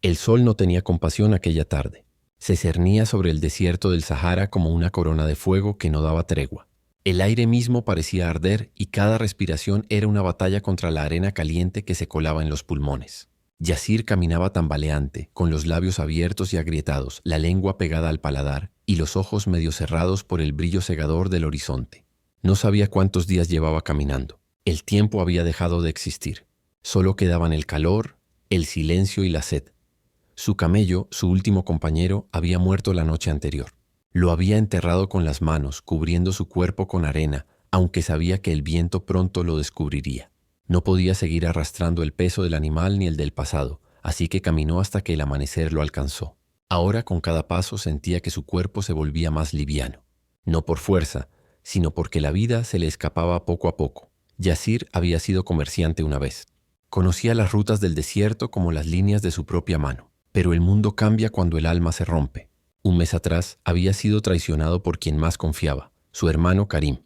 El sol no tenía compasión aquella tarde. Se cernía sobre el desierto del Sahara como una corona de fuego que no daba tregua. El aire mismo parecía arder y cada respiración era una batalla contra la arena caliente que se colaba en los pulmones. Yasir caminaba tambaleante, con los labios abiertos y agrietados, la lengua pegada al paladar y los ojos medio cerrados por el brillo cegador del horizonte. No sabía cuántos días llevaba caminando. El tiempo había dejado de existir. Solo quedaban el calor, el silencio y la sed. Su camello, su último compañero, había muerto la noche anterior. Lo había enterrado con las manos, cubriendo su cuerpo con arena, aunque sabía que el viento pronto lo descubriría. No podía seguir arrastrando el peso del animal ni el del pasado, así que caminó hasta que el amanecer lo alcanzó. Ahora con cada paso sentía que su cuerpo se volvía más liviano. No por fuerza, sino porque la vida se le escapaba poco a poco. Yasir había sido comerciante una vez. Conocía las rutas del desierto como las líneas de su propia mano. Pero el mundo cambia cuando el alma se rompe. Un mes atrás había sido traicionado por quien más confiaba, su hermano Karim.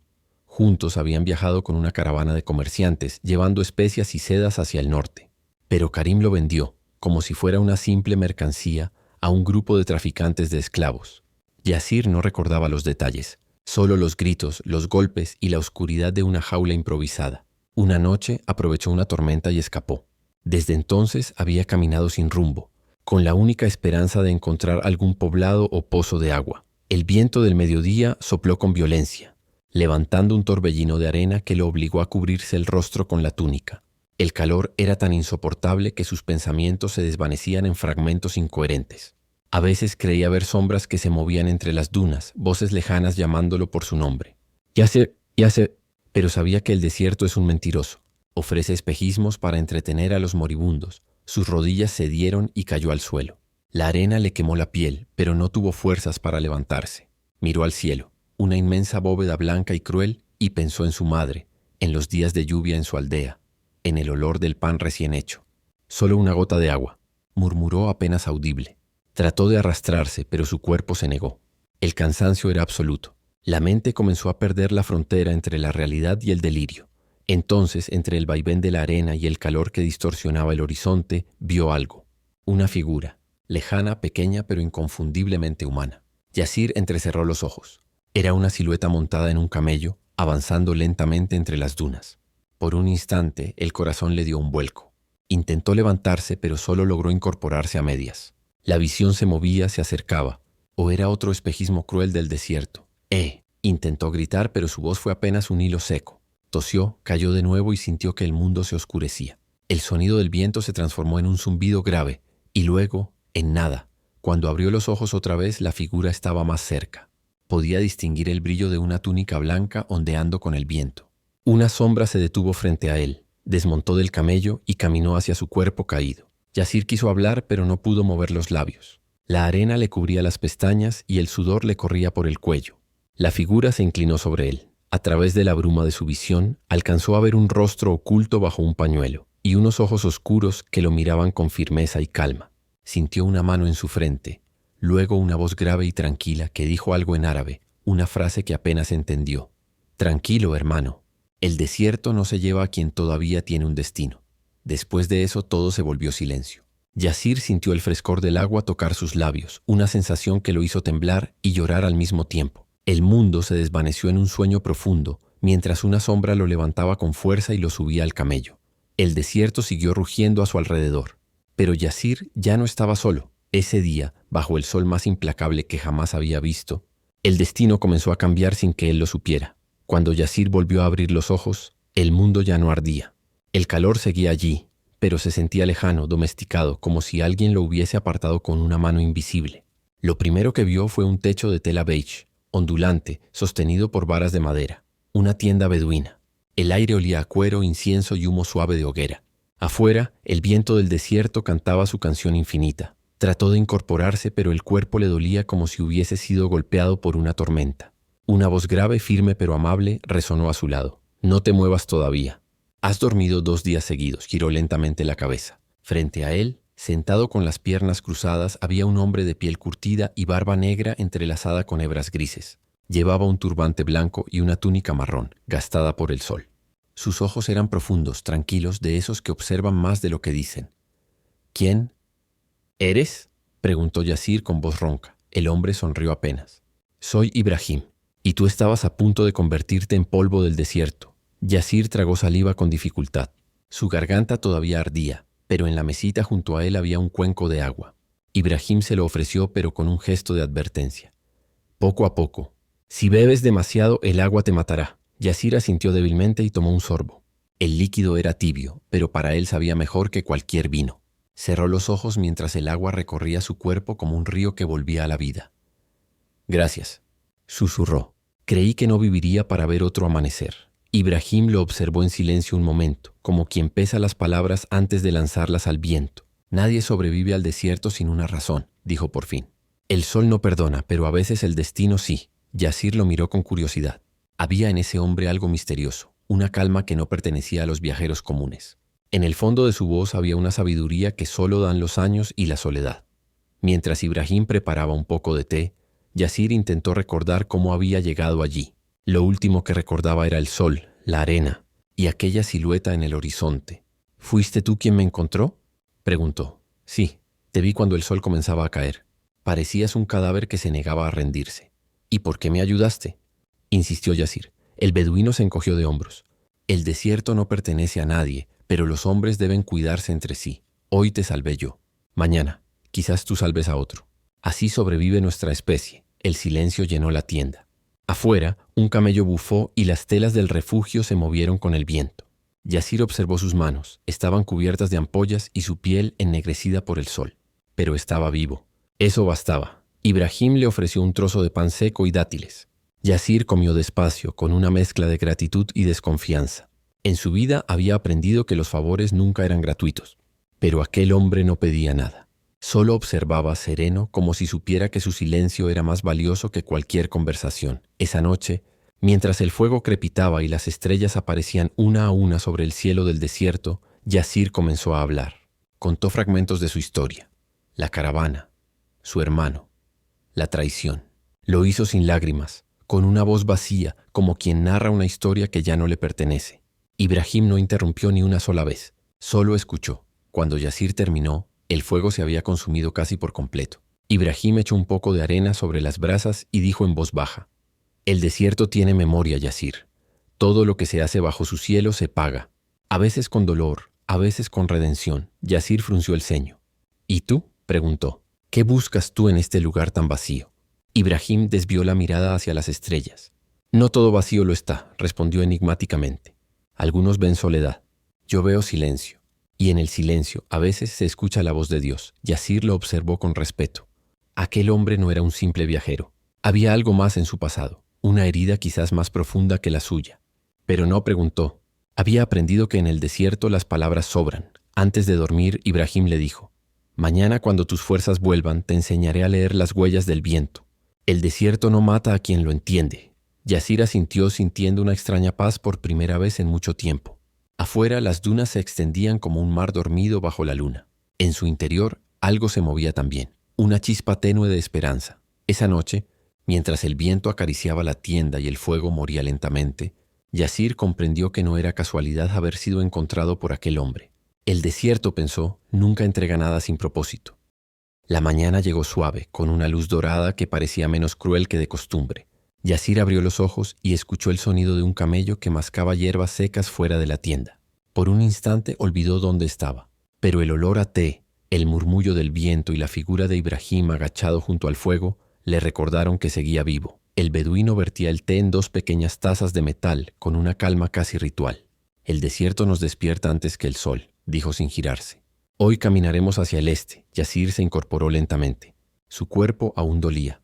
Juntos habían viajado con una caravana de comerciantes, llevando especias y sedas hacia el norte. Pero Karim lo vendió, como si fuera una simple mercancía, a un grupo de traficantes de esclavos. Yasir no recordaba los detalles, solo los gritos, los golpes y la oscuridad de una jaula improvisada. Una noche aprovechó una tormenta y escapó. Desde entonces había caminado sin rumbo, con la única esperanza de encontrar algún poblado o pozo de agua. El viento del mediodía sopló con violencia, levantando un torbellino de arena que lo obligó a cubrirse el rostro con la túnica. El calor era tan insoportable que sus pensamientos se desvanecían en fragmentos incoherentes. A veces creía ver sombras que se movían entre las dunas, voces lejanas llamándolo por su nombre. Ya sé, pero sabía que el desierto es un mentiroso. Ofrece espejismos para entretener a los moribundos. Sus rodillas cedieron y cayó al suelo. La arena le quemó la piel, pero no tuvo fuerzas para levantarse. Miró al cielo, una inmensa bóveda blanca y cruel, y pensó en su madre, en los días de lluvia en su aldea, en el olor del pan recién hecho. Solo una gota de agua, murmuró apenas audible. Trató de arrastrarse, pero su cuerpo se negó. El cansancio era absoluto. La mente comenzó a perder la frontera entre la realidad y el delirio. Entonces, entre el vaivén de la arena y el calor que distorsionaba el horizonte, vio algo. Una figura, lejana, pequeña, pero inconfundiblemente humana. Yasir entrecerró los ojos. Era una silueta montada en un camello, avanzando lentamente entre las dunas. Por un instante, el corazón le dio un vuelco. Intentó levantarse, pero solo logró incorporarse a medias. La visión se movía, se acercaba. ¿O era otro espejismo cruel del desierto? Intentó gritar, pero su voz fue apenas un hilo seco. Tosió, cayó de nuevo y sintió que el mundo se oscurecía. El sonido del viento se transformó en un zumbido grave y luego en nada. Cuando abrió los ojos otra vez, la figura estaba más cerca. Podía distinguir el brillo de una túnica blanca ondeando con el viento. Una sombra se detuvo frente a él, desmontó del camello y caminó hacia su cuerpo caído. Yasir quiso hablar, pero no pudo mover los labios. La arena le cubría las pestañas y el sudor le corría por el cuello. La figura se inclinó sobre él. A través de la bruma de su visión, alcanzó a ver un rostro oculto bajo un pañuelo y unos ojos oscuros que lo miraban con firmeza y calma. Sintió una mano en su frente, luego una voz grave y tranquila que dijo algo en árabe, una frase que apenas entendió. «Tranquilo, hermano. El desierto no se lleva a quien todavía tiene un destino». Después de eso todo se volvió silencio. Yasir sintió el frescor del agua tocar sus labios, una sensación que lo hizo temblar y llorar al mismo tiempo. El mundo se desvaneció en un sueño profundo, mientras una sombra lo levantaba con fuerza y lo subía al camello. El desierto siguió rugiendo a su alrededor. Pero Yasir ya no estaba solo. Ese día, bajo el sol más implacable que jamás había visto, el destino comenzó a cambiar sin que él lo supiera. Cuando Yasir volvió a abrir los ojos, el mundo ya no ardía. El calor seguía allí, pero se sentía lejano, domesticado, como si alguien lo hubiese apartado con una mano invisible. Lo primero que vio fue un techo de tela beige, ondulante, sostenido por varas de madera. Una tienda beduina. El aire olía a cuero, incienso y humo suave de hoguera. Afuera, el viento del desierto cantaba su canción infinita. Trató de incorporarse, pero el cuerpo le dolía como si hubiese sido golpeado por una tormenta. Una voz grave, firme pero amable, resonó a su lado. «No te muevas todavía. Has dormido 2 días seguidos», giró lentamente la cabeza. Frente a él, sentado con las piernas cruzadas, había un hombre de piel curtida y barba negra entrelazada con hebras grises. Llevaba un turbante blanco y una túnica marrón, gastada por el sol. Sus ojos eran profundos, tranquilos, de esos que observan más de lo que dicen. «¿Quién?» ¿Eres? Preguntó Yasir con voz ronca. El hombre sonrió apenas. Soy Ibrahim, y tú estabas a punto de convertirte en polvo del desierto. Yasir tragó saliva con dificultad. Su garganta todavía ardía, pero en la mesita junto a él había un cuenco de agua. Ibrahim se lo ofreció, pero con un gesto de advertencia. Poco a poco. Si bebes demasiado, el agua te matará. Yasir asintió débilmente y tomó un sorbo. El líquido era tibio, pero para él sabía mejor que cualquier vino. Cerró los ojos mientras el agua recorría su cuerpo como un río que volvía a la vida. Gracias, susurró. Creí que no viviría para ver otro amanecer. Ibrahim lo observó en silencio un momento, como quien pesa las palabras antes de lanzarlas al viento. Nadie sobrevive al desierto sin una razón, dijo por fin. El sol no perdona, pero a veces el destino sí. Yasir lo miró con curiosidad. Había en ese hombre algo misterioso, una calma que no pertenecía a los viajeros comunes. En el fondo de su voz había una sabiduría que solo dan los años y la soledad. Mientras Ibrahim preparaba un poco de té, Yasir intentó recordar cómo había llegado allí. Lo último que recordaba era el sol, la arena y aquella silueta en el horizonte. ¿Fuiste tú quien me encontró?, preguntó. Sí, te vi cuando el sol comenzaba a caer. Parecías un cadáver que se negaba a rendirse. ¿Y por qué me ayudaste?, insistió Yasir. El beduino se encogió de hombros. El desierto no pertenece a nadie, pero los hombres deben cuidarse entre sí. Hoy te salvé yo. Mañana, quizás tú salves a otro. Así sobrevive nuestra especie. El silencio llenó la tienda. Afuera, un camello bufó y las telas del refugio se movieron con el viento. Yasir observó sus manos. Estaban cubiertas de ampollas y su piel ennegrecida por el sol. Pero estaba vivo. Eso bastaba. Ibrahim le ofreció un trozo de pan seco y dátiles. Yasir comió despacio, con una mezcla de gratitud y desconfianza. En su vida había aprendido que los favores nunca eran gratuitos. Pero aquel hombre no pedía nada. Solo observaba sereno, como si supiera que su silencio era más valioso que cualquier conversación. Esa noche, mientras el fuego crepitaba y las estrellas aparecían una a una sobre el cielo del desierto, Yasir comenzó a hablar. Contó fragmentos de su historia. La caravana, su hermano, la traición. Lo hizo sin lágrimas, con una voz vacía, como quien narra una historia que ya no le pertenece. Ibrahim no interrumpió ni una sola vez, solo escuchó. Cuando Yasir terminó, el fuego se había consumido casi por completo. Ibrahim echó un poco de arena sobre las brasas y dijo en voz baja: «El desierto tiene memoria, Yasir. Todo lo que se hace bajo su cielo se paga. A veces con dolor, a veces con redención». Yasir frunció el ceño. «¿Y tú?», preguntó. «¿Qué buscas tú en este lugar tan vacío?». Ibrahim desvió la mirada hacia las estrellas. «No todo vacío lo está», respondió enigmáticamente. «Algunos ven soledad. Yo veo silencio. Y en el silencio a veces se escucha la voz de Dios». Yasir lo observó con respeto. Aquel hombre no era un simple viajero. Había algo más en su pasado, una herida quizás más profunda que la suya. Pero no preguntó. Había aprendido que en el desierto las palabras sobran. Antes de dormir, Ibrahim le dijo: «Mañana, cuando tus fuerzas vuelvan, te enseñaré a leer las huellas del viento. El desierto no mata a quien lo entiende». Yasir asintió, sintiendo una extraña paz por primera vez en mucho tiempo. Afuera, las dunas se extendían como un mar dormido bajo la luna. En su interior, algo se movía también, una chispa tenue de esperanza. Esa noche, mientras el viento acariciaba la tienda y el fuego moría lentamente, Yasir comprendió que no era casualidad haber sido encontrado por aquel hombre. El desierto, pensó, nunca entrega nada sin propósito. La mañana llegó suave, con una luz dorada que parecía menos cruel que de costumbre. Yasir abrió los ojos y escuchó el sonido de un camello que mascaba hierbas secas fuera de la tienda. Por un instante olvidó dónde estaba, pero el olor a té, el murmullo del viento y la figura de Ibrahim agachado junto al fuego le recordaron que seguía vivo. El beduino vertía el té en 2 pequeñas tazas de metal con una calma casi ritual. «El desierto nos despierta antes que el sol», dijo sin girarse. «Hoy caminaremos hacia el este». Yasir se incorporó lentamente. Su cuerpo aún dolía,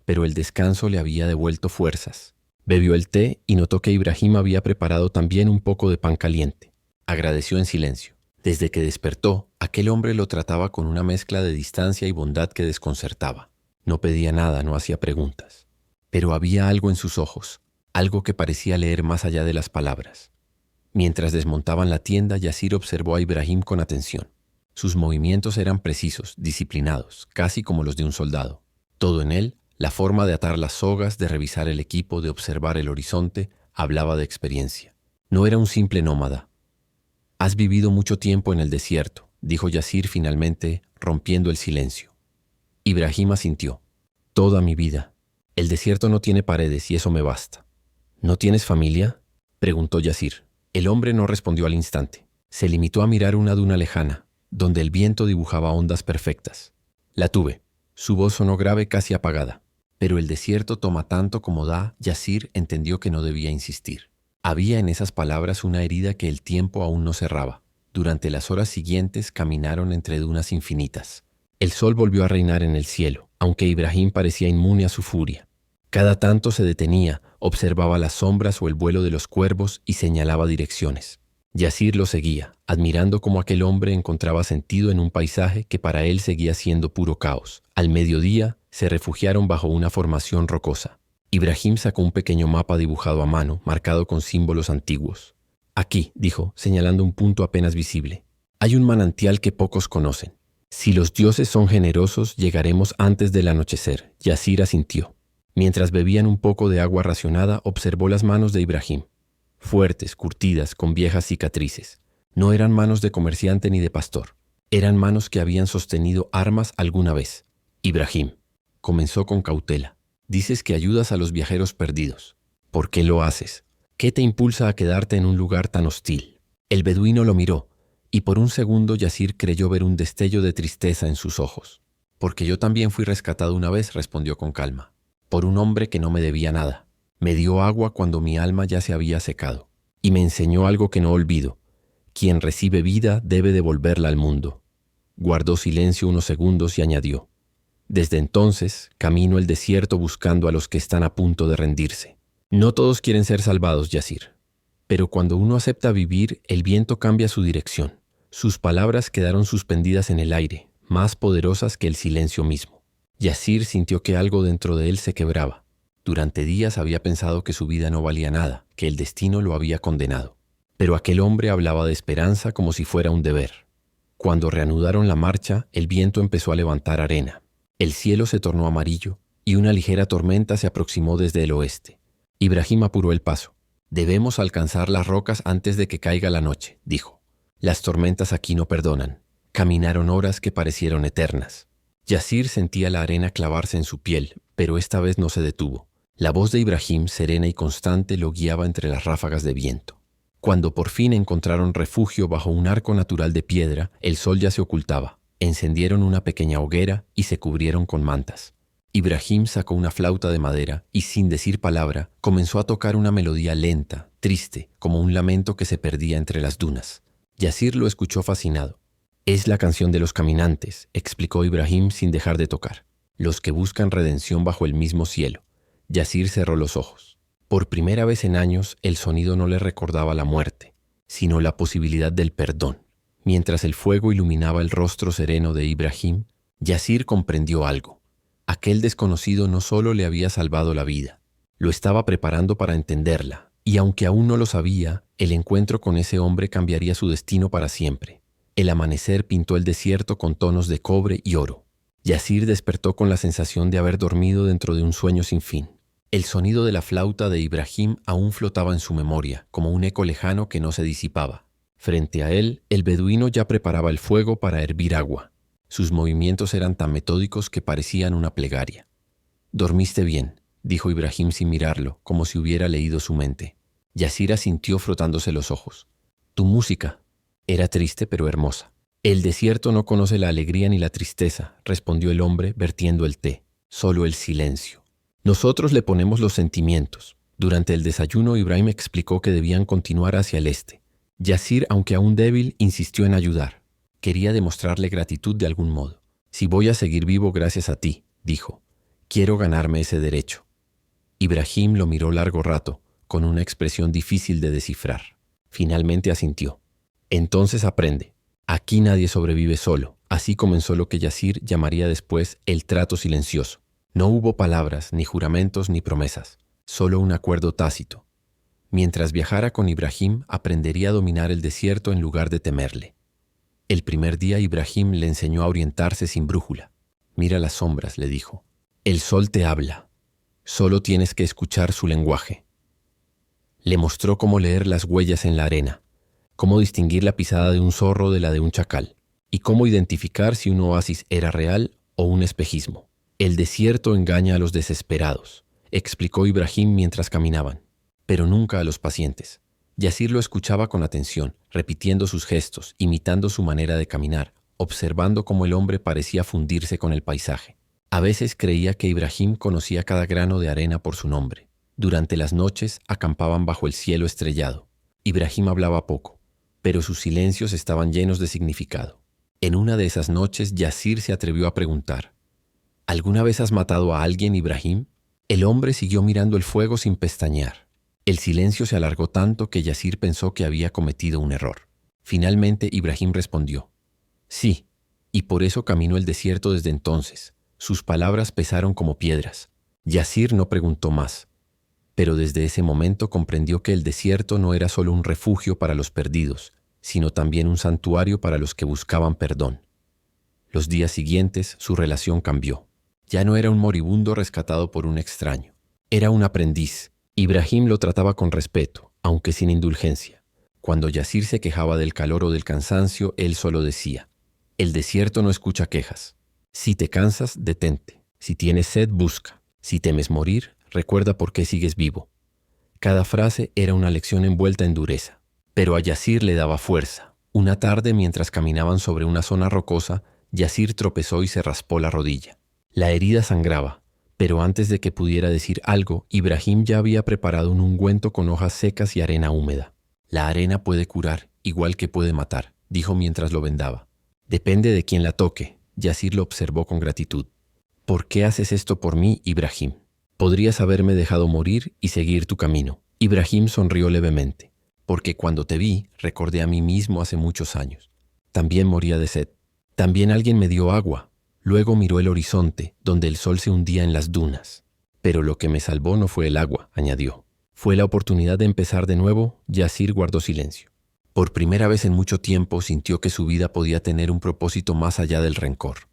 pero el descanso le había devuelto fuerzas. Bebió el té y notó que Ibrahim había preparado también un poco de pan caliente. Agradeció en silencio. Desde que despertó, aquel hombre lo trataba con una mezcla de distancia y bondad que desconcertaba. No pedía nada, no hacía preguntas. Pero había algo en sus ojos, algo que parecía leer más allá de las palabras. Mientras desmontaban la tienda, Yasir observó a Ibrahim con atención. Sus movimientos eran precisos, disciplinados, casi como los de un soldado. Todo en él, la forma de atar las sogas, de revisar el equipo, de observar el horizonte, hablaba de experiencia. No era un simple nómada. «Has vivido mucho tiempo en el desierto», dijo Yasir finalmente, rompiendo el silencio. Ibrahim asintió. Toda mi vida. El desierto no tiene paredes y eso me basta. ¿No tienes familia?, preguntó Yasir. El hombre no respondió al instante. Se limitó a mirar una duna lejana, donde el viento dibujaba ondas perfectas. La tuve. Su voz sonó grave, casi apagada. Pero el desierto toma tanto como da. Yasir entendió que no debía insistir. Había en esas palabras una herida que el tiempo aún no cerraba. Durante las horas siguientes caminaron entre dunas infinitas. El sol volvió a reinar en el cielo, aunque Ibrahim parecía inmune a su furia. Cada tanto se detenía, observaba las sombras o el vuelo de los cuervos y señalaba direcciones. Yasir lo seguía, admirando cómo aquel hombre encontraba sentido en un paisaje que para él seguía siendo puro caos. Al mediodía, se refugiaron bajo una formación rocosa. Ibrahim sacó un pequeño mapa dibujado a mano, marcado con símbolos antiguos. Aquí, dijo, señalando un punto apenas visible, hay un manantial que pocos conocen. Si los dioses son generosos, llegaremos antes del anochecer. Yasir asintió. Mientras bebían un poco de agua racionada, observó las manos de Ibrahim. Fuertes, curtidas, con viejas cicatrices. No eran manos de comerciante ni de pastor. Eran manos que habían sostenido armas alguna vez. Ibrahim, comenzó con cautela. Dices que ayudas a los viajeros perdidos. ¿Por qué lo haces? ¿Qué te impulsa a quedarte en un lugar tan hostil? El beduino lo miró, y por un segundo Yasir creyó ver un destello de tristeza en sus ojos. Porque yo también fui rescatado una vez, respondió con calma. Por un hombre que no me debía nada. Me dio agua cuando mi alma ya se había secado. Y me enseñó algo que no olvido. Quien recibe vida debe devolverla al mundo. Guardó silencio unos segundos y añadió. Desde entonces, camino el desierto buscando a los que están a punto de rendirse. No todos quieren ser salvados, Yasir. Pero cuando uno acepta vivir, el viento cambia su dirección. Sus palabras quedaron suspendidas en el aire, más poderosas que el silencio mismo. Yasir sintió que algo dentro de él se quebraba. Durante días había pensado que su vida no valía nada, que el destino lo había condenado. Pero aquel hombre hablaba de esperanza como si fuera un deber. Cuando reanudaron la marcha, el viento empezó a levantar arena. El cielo se tornó amarillo y una ligera tormenta se aproximó desde el oeste. Ibrahim apuró el paso. Debemos alcanzar las rocas antes de que caiga la noche, dijo. Las tormentas aquí no perdonan. Caminaron horas que parecieron eternas. Yasir sentía la arena clavarse en su piel, pero esta vez no se detuvo. La voz de Ibrahim, serena y constante, lo guiaba entre las ráfagas de viento. Cuando por fin encontraron refugio bajo un arco natural de piedra, el sol ya se ocultaba. Encendieron una pequeña hoguera y se cubrieron con mantas. Ibrahim sacó una flauta de madera y, sin decir palabra, comenzó a tocar una melodía lenta, triste, como un lamento que se perdía entre las dunas. Yasir lo escuchó fascinado. Es la canción de los caminantes, explicó Ibrahim sin dejar de tocar. Los que buscan redención bajo el mismo cielo. Yasir cerró los ojos. Por primera vez en años, el sonido no le recordaba la muerte, sino la posibilidad del perdón. Mientras el fuego iluminaba el rostro sereno de Ibrahim, Yasir comprendió algo. Aquel desconocido no solo le había salvado la vida, lo estaba preparando para entenderla, y aunque aún no lo sabía, el encuentro con ese hombre cambiaría su destino para siempre. El amanecer pintó el desierto con tonos de cobre y oro. Yasir despertó con la sensación de haber dormido dentro de un sueño sin fin. El sonido de la flauta de Ibrahim aún flotaba en su memoria, como un eco lejano que no se disipaba. Frente a él, el beduino ya preparaba el fuego para hervir agua. Sus movimientos eran tan metódicos que parecían una plegaria. «Dormiste bien», dijo Ibrahim sin mirarlo, como si hubiera leído su mente. Yasir asintió frotándose los ojos. «Tu música». Era triste pero hermosa. «El desierto no conoce la alegría ni la tristeza», respondió el hombre vertiendo el té. «Solo el silencio. Nosotros le ponemos los sentimientos». Durante el desayuno, Ibrahim explicó que debían continuar hacia el este. Yasir, aunque aún débil, insistió en ayudar. Quería demostrarle gratitud de algún modo. «Si voy a seguir vivo gracias a ti», dijo. «Quiero ganarme ese derecho». Ibrahim lo miró largo rato, con una expresión difícil de descifrar. Finalmente asintió. «Entonces aprende. Aquí nadie sobrevive solo». Así comenzó lo que Yasir llamaría después el trato silencioso. No hubo palabras, ni juramentos, ni promesas. Solo un acuerdo tácito. Mientras viajara con Ibrahim, aprendería a dominar el desierto en lugar de temerle. El primer día Ibrahim le enseñó a orientarse sin brújula. «Mira las sombras», le dijo. «El sol te habla. Solo tienes que escuchar su lenguaje». Le mostró cómo leer las huellas en la arena, cómo distinguir la pisada de un zorro de la de un chacal. y cómo identificar si un oasis era real o un espejismo. El desierto engaña a los desesperados, explicó Ibrahim mientras caminaban, pero nunca a los pacientes. Yasir lo escuchaba con atención, repitiendo sus gestos, imitando su manera de caminar, observando cómo el hombre parecía fundirse con el paisaje. A veces creía que Ibrahim conocía cada grano de arena por su nombre. Durante las noches acampaban bajo el cielo estrellado. Ibrahim hablaba poco, pero sus silencios estaban llenos de significado. En una de esas noches, Yasir se atrevió a preguntar: ¿Alguna vez has matado a alguien, Ibrahim? El hombre siguió mirando el fuego sin pestañear. El silencio se alargó tanto que Yasir pensó que había cometido un error. Finalmente, Ibrahim respondió: Sí, y por eso caminó el desierto desde entonces. Sus palabras pesaron como piedras. Yasir no preguntó más, pero desde ese momento comprendió que el desierto no era solo un refugio para los perdidos, sino también un santuario para los que buscaban perdón. Los días siguientes, su relación cambió. Ya no era un moribundo rescatado por un extraño. Era un aprendiz. Ibrahim lo trataba con respeto, aunque sin indulgencia. Cuando Yasir se quejaba del calor o del cansancio, él solo decía: el desierto no escucha quejas. Si te cansas, detente. Si tienes sed, busca. Si temes morir, recuerda por qué sigues vivo. Cada frase era una lección envuelta en dureza, pero a Yasir le daba fuerza. Una tarde, mientras caminaban sobre una zona rocosa, Yasir tropezó y se raspó la rodilla. La herida sangraba, pero antes de que pudiera decir algo, Ibrahim ya había preparado un ungüento con hojas secas y arena húmeda. La arena puede curar, igual que puede matar, dijo mientras lo vendaba. Depende de quién la toque. Yasir lo observó con gratitud. ¿Por qué haces esto por mí, Ibrahim? Podrías haberme dejado morir y seguir tu camino. Ibrahim sonrió levemente, porque cuando te vi, recordé a mí mismo hace muchos años. También moría de sed. También alguien me dio agua. Luego miró el horizonte, donde el sol se hundía en las dunas. Pero lo que me salvó no fue el agua, añadió. Fue la oportunidad de empezar de nuevo. Yasir guardó silencio. Por primera vez en mucho tiempo sintió que su vida podía tener un propósito más allá del rencor.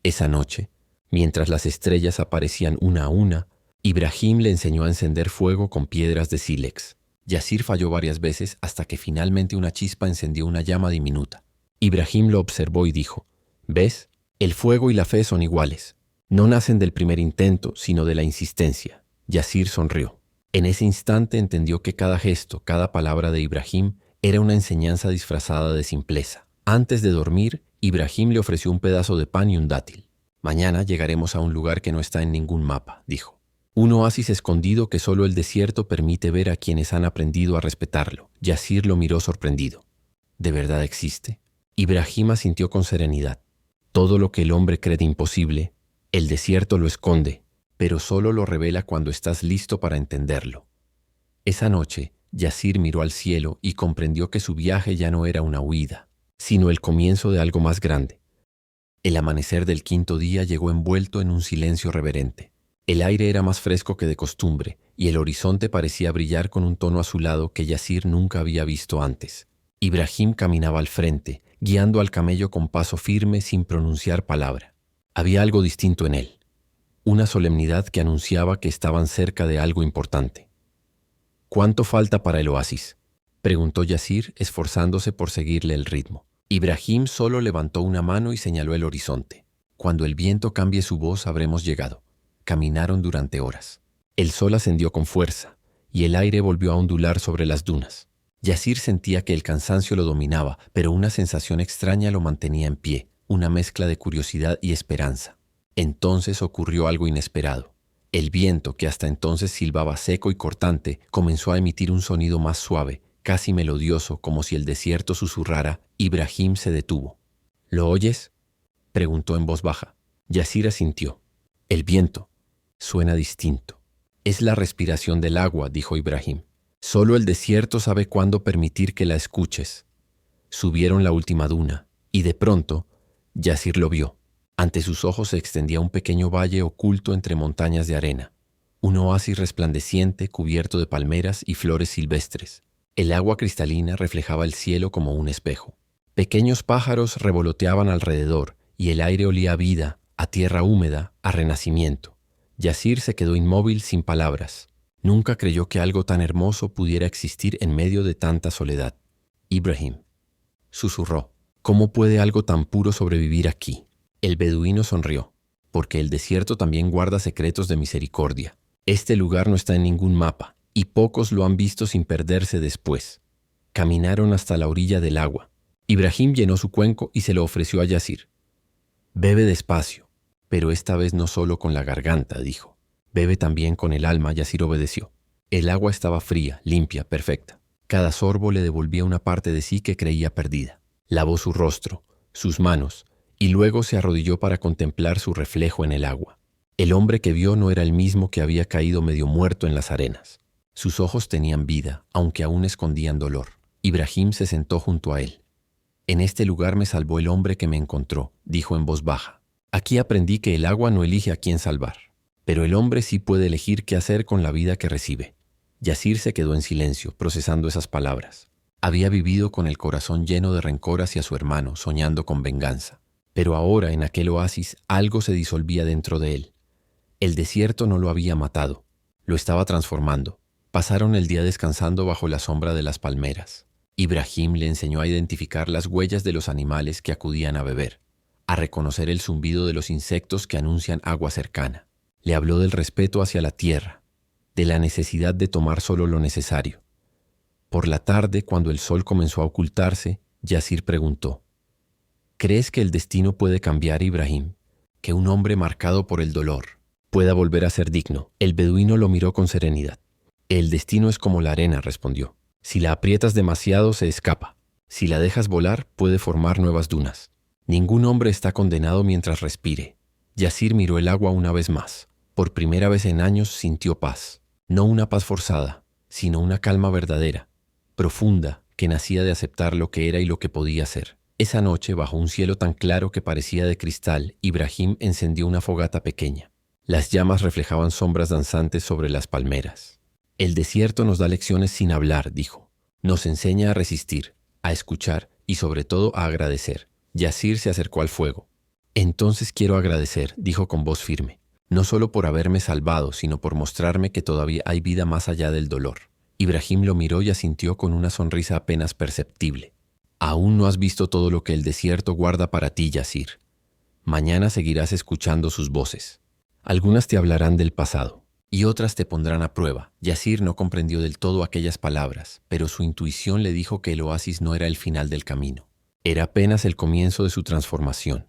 Esa noche, mientras las estrellas aparecían una a una, Ibrahim le enseñó a encender fuego con piedras de sílex. Yasir falló varias veces hasta que finalmente una chispa encendió una llama diminuta. Ibrahim lo observó y dijo: ¿Ves? El fuego y la fe son iguales. No nacen del primer intento, sino de la insistencia. Yasir sonrió. En ese instante entendió que cada gesto, cada palabra de Ibrahim era una enseñanza disfrazada de simpleza. Antes de dormir, Ibrahim le ofreció un pedazo de pan y un dátil. Mañana llegaremos a un lugar que no está en ningún mapa, dijo. Un oasis escondido que solo el desierto permite ver a quienes han aprendido a respetarlo. Yasir lo miró sorprendido. ¿De verdad existe? Ibrahim asintió con serenidad. Todo lo que el hombre cree imposible, el desierto lo esconde, pero solo lo revela cuando estás listo para entenderlo. Esa noche, Yasir miró al cielo y comprendió que su viaje ya no era una huida, sino el comienzo de algo más grande. El amanecer del quinto día llegó envuelto en un silencio reverente. El aire era más fresco que de costumbre y el horizonte parecía brillar con un tono azulado que Yasir nunca había visto antes. Ibrahim caminaba al frente, guiando al camello con paso firme sin pronunciar palabra. Había algo distinto en él, una solemnidad que anunciaba que estaban cerca de algo importante. ¿Cuánto falta para el oasis?, preguntó Yasir, esforzándose por seguirle el ritmo. Ibrahim solo levantó una mano y señaló el horizonte. Cuando el viento cambie su voz, habremos llegado. Caminaron durante horas. El sol ascendió con fuerza y el aire volvió a ondular sobre las dunas. Yasir sentía que el cansancio lo dominaba, pero una sensación extraña lo mantenía en pie, una mezcla de curiosidad y esperanza. Entonces ocurrió algo inesperado. El viento, que hasta entonces silbaba seco y cortante, comenzó a emitir un sonido más suave, casi melodioso, como si el desierto susurrara. Ibrahim se detuvo. ¿Lo oyes?, preguntó en voz baja. Yasir asintió. El viento. Suena distinto. Es la respiración del agua, dijo Ibrahim. Solo el desierto sabe cuándo permitir que la escuches. Subieron la última duna, y de pronto, Yasir lo vio. Ante sus ojos se extendía un pequeño valle oculto entre montañas de arena, un oasis resplandeciente cubierto de palmeras y flores silvestres. El agua cristalina reflejaba el cielo como un espejo. Pequeños pájaros revoloteaban alrededor y el aire olía a vida, a tierra húmeda, a renacimiento. Yasir se quedó inmóvil sin palabras. Nunca creyó que algo tan hermoso pudiera existir en medio de tanta soledad. Ibrahim, susurró. ¿Cómo puede algo tan puro sobrevivir aquí? El beduino sonrió, porque el desierto también guarda secretos de misericordia. Este lugar no está en ningún mapa, y pocos lo han visto sin perderse después. Caminaron hasta la orilla del agua. Ibrahim llenó su cuenco y se lo ofreció a Yasir. Bebe despacio, pero esta vez no solo con la garganta, dijo. Bebe también con el alma. Yasir obedeció. El agua estaba fría, limpia, perfecta. Cada sorbo le devolvía una parte de sí que creía perdida. Lavó su rostro, sus manos, y luego se arrodilló para contemplar su reflejo en el agua. El hombre que vio no era el mismo que había caído medio muerto en las arenas. Sus ojos tenían vida, aunque aún escondían dolor. Ibrahim se sentó junto a él. En este lugar me salvó el hombre que me encontró, dijo en voz baja. Aquí aprendí que el agua no elige a quién salvar, pero el hombre sí puede elegir qué hacer con la vida que recibe. Yasir se quedó en silencio, procesando esas palabras. Había vivido con el corazón lleno de rencor hacia su hermano, soñando con venganza. Pero ahora, en aquel oasis, algo se disolvía dentro de él. El desierto no lo había matado, lo estaba transformando. Pasaron el día descansando bajo la sombra de las palmeras. Ibrahim le enseñó a identificar las huellas de los animales que acudían a beber, a reconocer el zumbido de los insectos que anuncian agua cercana. Le habló del respeto hacia la tierra, de la necesidad de tomar solo lo necesario. Por la tarde, cuando el sol comenzó a ocultarse, Yasir preguntó: ¿Crees que el destino puede cambiar, Ibrahim? ¿Que un hombre marcado por el dolor pueda volver a ser digno? El beduino lo miró con serenidad. El destino es como la arena, respondió. Si la aprietas demasiado, se escapa. Si la dejas volar, puede formar nuevas dunas. Ningún hombre está condenado mientras respire. Yasir miró el agua una vez más. Por primera vez en años sintió paz. No una paz forzada, sino una calma verdadera, profunda, que nacía de aceptar lo que era y lo que podía ser. Esa noche, bajo un cielo tan claro que parecía de cristal, Ibrahim encendió una fogata pequeña. Las llamas reflejaban sombras danzantes sobre las palmeras. El desierto nos da lecciones sin hablar, dijo. Nos enseña a resistir, a escuchar y sobre todo a agradecer. Yasir se acercó al fuego. Entonces quiero agradecer, dijo con voz firme, no solo por haberme salvado, sino por mostrarme que todavía hay vida más allá del dolor. Ibrahim lo miró y asintió con una sonrisa apenas perceptible. Aún no has visto todo lo que el desierto guarda para ti, Yasir. Mañana seguirás escuchando sus voces. Algunas te hablarán del pasado y otras te pondrán a prueba. Yasir no comprendió del todo aquellas palabras, pero su intuición le dijo que el oasis no era el final del camino. Era apenas el comienzo de su transformación.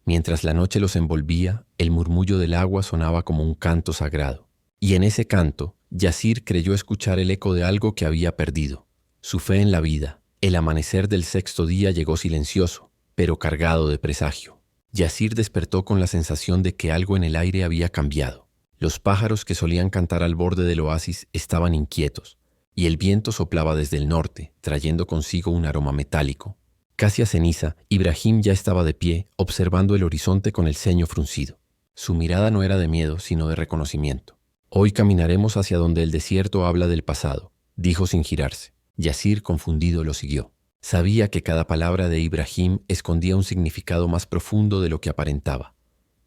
Mientras la noche los envolvía, el murmullo del agua sonaba como un canto sagrado. Y en ese canto, Yasir creyó escuchar el eco de algo que había perdido, su fe en la vida. El amanecer del sexto día llegó silencioso, pero cargado de presagio. Yasir despertó con la sensación de que algo en el aire había cambiado. Los pájaros que solían cantar al borde del oasis estaban inquietos, y el viento soplaba desde el norte, trayendo consigo un aroma metálico. Casi a ceniza, Ibrahim ya estaba de pie, observando el horizonte con el ceño fruncido. Su mirada no era de miedo, sino de reconocimiento. Hoy caminaremos hacia donde el desierto habla del pasado, dijo sin girarse. Yasir, confundido, lo siguió. Sabía que cada palabra de Ibrahim escondía un significado más profundo de lo que aparentaba.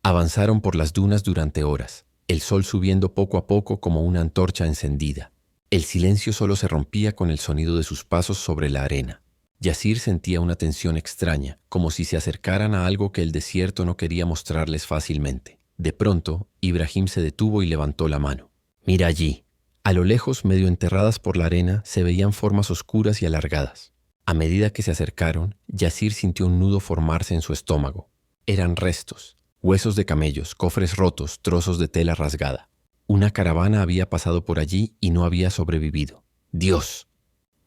Avanzaron por las dunas durante horas, el sol subiendo poco a poco como una antorcha encendida. El silencio solo se rompía con el sonido de sus pasos sobre la arena. Yasir sentía una tensión extraña, como si se acercaran a algo que el desierto no quería mostrarles fácilmente. De pronto, Ibrahim se detuvo y levantó la mano. «Mira allí». A lo lejos, medio enterradas por la arena, se veían formas oscuras y alargadas. A medida que se acercaron, Yasir sintió un nudo formarse en su estómago. Eran restos, huesos de camellos, cofres rotos, trozos de tela rasgada. Una caravana había pasado por allí y no había sobrevivido. «¡Dios!»,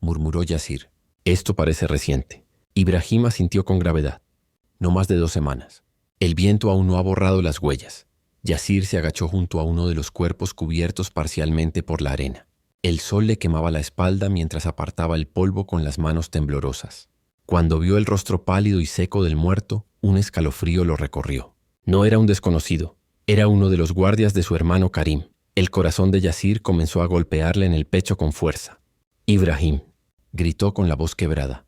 murmuró Yasir. «Esto parece reciente». Ibrahim asintió con gravedad. «No más de 2 semanas. El viento aún no ha borrado las huellas». Yasir se agachó junto a uno de los cuerpos cubiertos parcialmente por la arena. El sol le quemaba la espalda mientras apartaba el polvo con las manos temblorosas. Cuando vio el rostro pálido y seco del muerto, un escalofrío lo recorrió. No era un desconocido, era uno de los guardias de su hermano Karim. El corazón de Yasir comenzó a golpearle en el pecho con fuerza. «Ibrahim», gritó con la voz quebrada.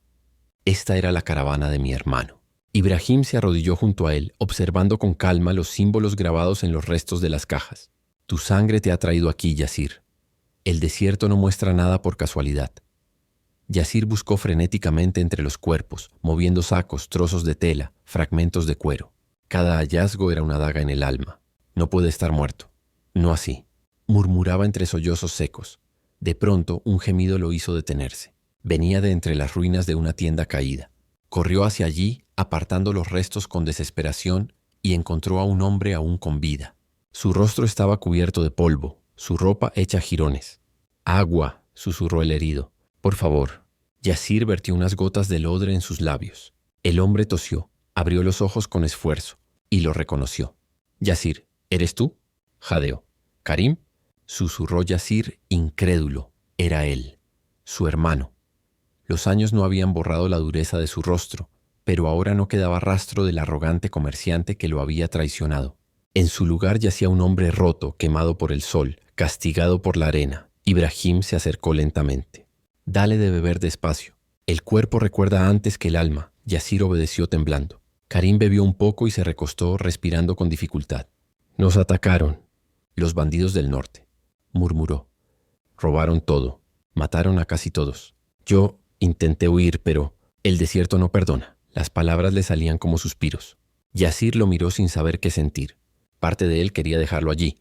«Esta era la caravana de mi hermano». Ibrahim se arrodilló junto a él, observando con calma los símbolos grabados en los restos de las cajas. «Tu sangre te ha traído aquí, Yasir. El desierto no muestra nada por casualidad. Yasir buscó frenéticamente entre los cuerpos, moviendo sacos, trozos de tela, fragmentos de cuero. Cada hallazgo era una daga en el alma. No puede estar muerto. No así. Murmuraba entre sollozos secos. De pronto, un gemido lo hizo detenerse. Venía de entre las ruinas de una tienda caída. Corrió hacia allí, apartando los restos con desesperación, y encontró a un hombre aún con vida. Su rostro estaba cubierto de polvo, su ropa hecha jirones. «Agua», susurró el herido. «Por favor». Yasir vertió unas gotas de odre en sus labios. El hombre tosió, abrió los ojos con esfuerzo, y lo reconoció. «Yasir, ¿eres tú?», jadeó. «¿Karim?», susurró Yasir, incrédulo. Era él, su hermano. Los años no habían borrado la dureza de su rostro, pero ahora no quedaba rastro del arrogante comerciante que lo había traicionado. En su lugar yacía un hombre roto, quemado por el sol, castigado por la arena. Ibrahim se acercó lentamente. «Dale de beber despacio. El cuerpo recuerda antes que el alma». Yasir obedeció temblando. Karim bebió un poco y se recostó, respirando con dificultad. «Nos atacaron. Los bandidos del norte», murmuró. «Robaron todo. Mataron a casi todos. Yo intenté huir, pero el desierto no perdona». Las palabras le salían como suspiros. Yasir lo miró sin saber qué sentir. Parte de él quería dejarlo allí,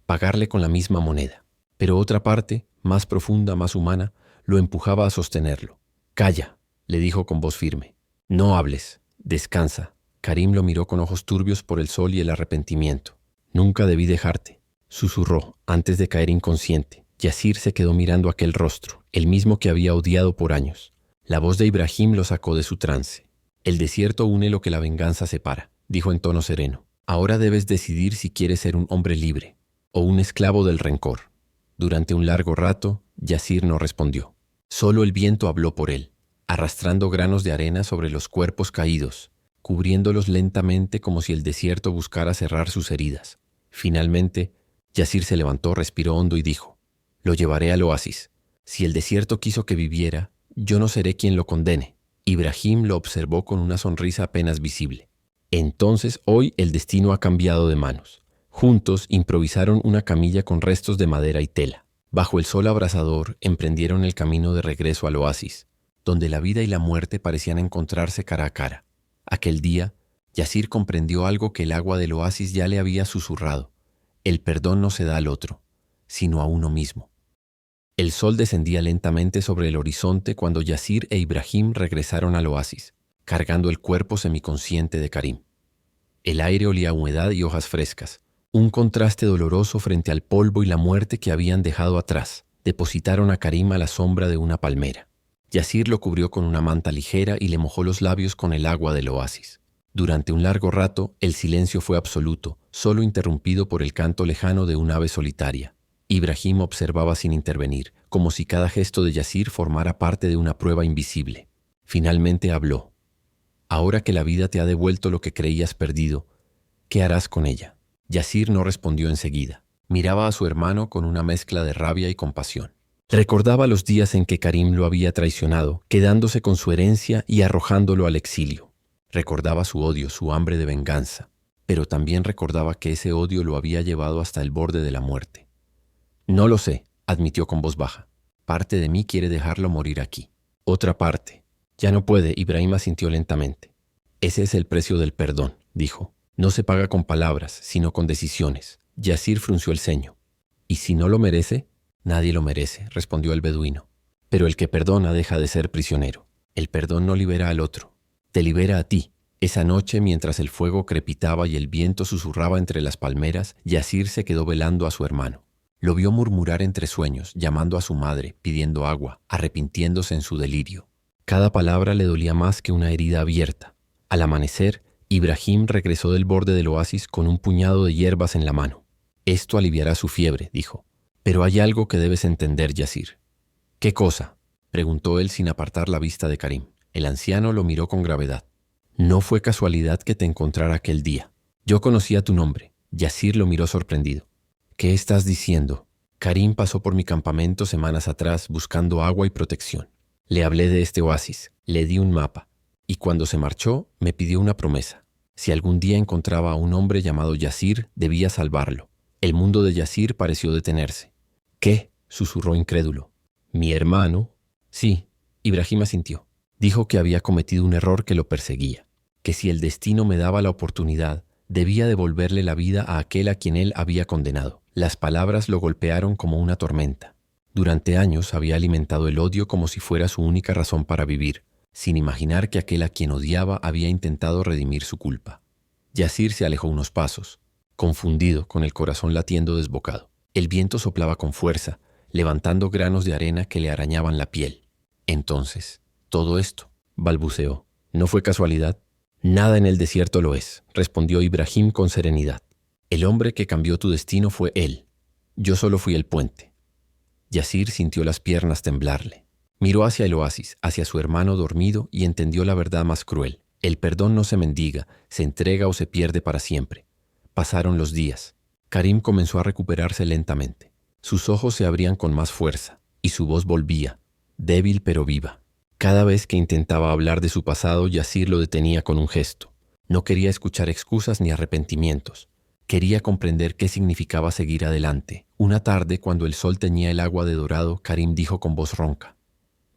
pagarle con la misma moneda. Pero otra parte, más profunda, más humana, lo empujaba a sostenerlo. «Calla», le dijo con voz firme. «No hables. Descansa». Karim lo miró con ojos turbios por el sol y el arrepentimiento. «Nunca debí dejarte», susurró, antes de caer inconsciente. Yasir se quedó mirando aquel rostro, el mismo que había odiado por años. La voz de Ibrahim lo sacó de su trance. «El desierto une lo que la venganza separa», dijo en tono sereno. «Ahora debes decidir si quieres ser un hombre libre o un esclavo del rencor». Durante un largo rato, Yasir no respondió. Solo el viento habló por él, arrastrando granos de arena sobre los cuerpos caídos, cubriéndolos lentamente como si el desierto buscara cerrar sus heridas. Finalmente, Yasir se levantó, respiró hondo y dijo: «Lo llevaré al oasis. Si el desierto quiso que viviera, yo no seré quien lo condene». Ibrahim lo observó con una sonrisa apenas visible. Entonces hoy el destino ha cambiado de manos. Juntos improvisaron una camilla con restos de madera y tela. Bajo el sol abrasador emprendieron el camino de regreso al oasis, donde la vida y la muerte parecían encontrarse cara a cara. Aquel día, Yasir comprendió algo que el agua del oasis ya le había susurrado. El perdón no se da al otro, sino a uno mismo. El sol descendía lentamente sobre el horizonte cuando Yasir e Ibrahim regresaron al oasis, cargando el cuerpo semiconsciente de Karim. El aire olía a humedad y hojas frescas, un contraste doloroso frente al polvo y la muerte que habían dejado atrás. Depositaron a Karim a la sombra de una palmera. Yasir lo cubrió con una manta ligera y le mojó los labios con el agua del oasis. Durante un largo rato, el silencio fue absoluto, solo interrumpido por el canto lejano de un ave solitaria. Ibrahim observaba sin intervenir, como si cada gesto de Yasir formara parte de una prueba invisible. Finalmente habló. «Ahora que la vida te ha devuelto lo que creías perdido, ¿qué harás con ella?». Yasir no respondió enseguida. Miraba a su hermano con una mezcla de rabia y compasión. Recordaba los días en que Karim lo había traicionado, quedándose con su herencia y arrojándolo al exilio. Recordaba su odio, su hambre de venganza, pero también recordaba que ese odio lo había llevado hasta el borde de la muerte. «No lo sé», admitió con voz baja. «Parte de mí quiere dejarlo morir aquí. Otra parte». «Ya no puede», Ibrahim asintió lentamente. «Ese es el precio del perdón», dijo. «No se paga con palabras, sino con decisiones». Yasir frunció el ceño. «¿Y si no lo merece?». «Nadie lo merece», respondió el beduino. «Pero el que perdona deja de ser prisionero. El perdón no libera al otro. Te libera a ti». Esa noche, mientras el fuego crepitaba y el viento susurraba entre las palmeras, Yasir se quedó velando a su hermano. Lo vio murmurar entre sueños, llamando a su madre, pidiendo agua, arrepintiéndose en su delirio. Cada palabra le dolía más que una herida abierta. Al amanecer, Ibrahim regresó del borde del oasis con un puñado de hierbas en la mano. «Esto aliviará su fiebre», dijo. «Pero hay algo que debes entender, Yasir». «¿Qué cosa?», preguntó él sin apartar la vista de Karim. El anciano lo miró con gravedad. «No fue casualidad que te encontrara aquel día. Yo conocía tu nombre». Yasir lo miró sorprendido. «¿Qué estás diciendo?». «Karim pasó por mi campamento semanas atrás buscando agua y protección. Le hablé de este oasis, le di un mapa, y cuando se marchó me pidió una promesa. Si algún día encontraba a un hombre llamado Yasir, debía salvarlo». El mundo de Yasir pareció detenerse. «¿Qué?», susurró incrédulo. «¿Mi hermano?». «Sí». Ibrahim asintió. Dijo que había cometido un error que lo perseguía, que si el destino me daba la oportunidad, debía devolverle la vida a aquel a quien él había condenado. Las palabras lo golpearon como una tormenta. Durante años había alimentado el odio como si fuera su única razón para vivir, sin imaginar que aquel a quien odiaba había intentado redimir su culpa. Yasir se alejó unos pasos, confundido, con el corazón latiendo desbocado. El viento soplaba con fuerza, levantando granos de arena que le arañaban la piel. Entonces, todo esto, balbuceó, ¿no fue casualidad? Nada en el desierto lo es, respondió Ibrahim con serenidad. El hombre que cambió tu destino fue él. Yo solo fui el puente. Yasir sintió las piernas temblarle. Miró hacia el oasis, hacia su hermano dormido y entendió la verdad más cruel. El perdón no se mendiga, se entrega o se pierde para siempre. Pasaron los días. Karim comenzó a recuperarse lentamente. Sus ojos se abrían con más fuerza y su voz volvía, débil pero viva. Cada vez que intentaba hablar de su pasado, Yasir lo detenía con un gesto. No quería escuchar excusas ni arrepentimientos. Quería comprender qué significaba seguir adelante. Una tarde, cuando el sol teñía el agua de dorado, Karim dijo con voz ronca: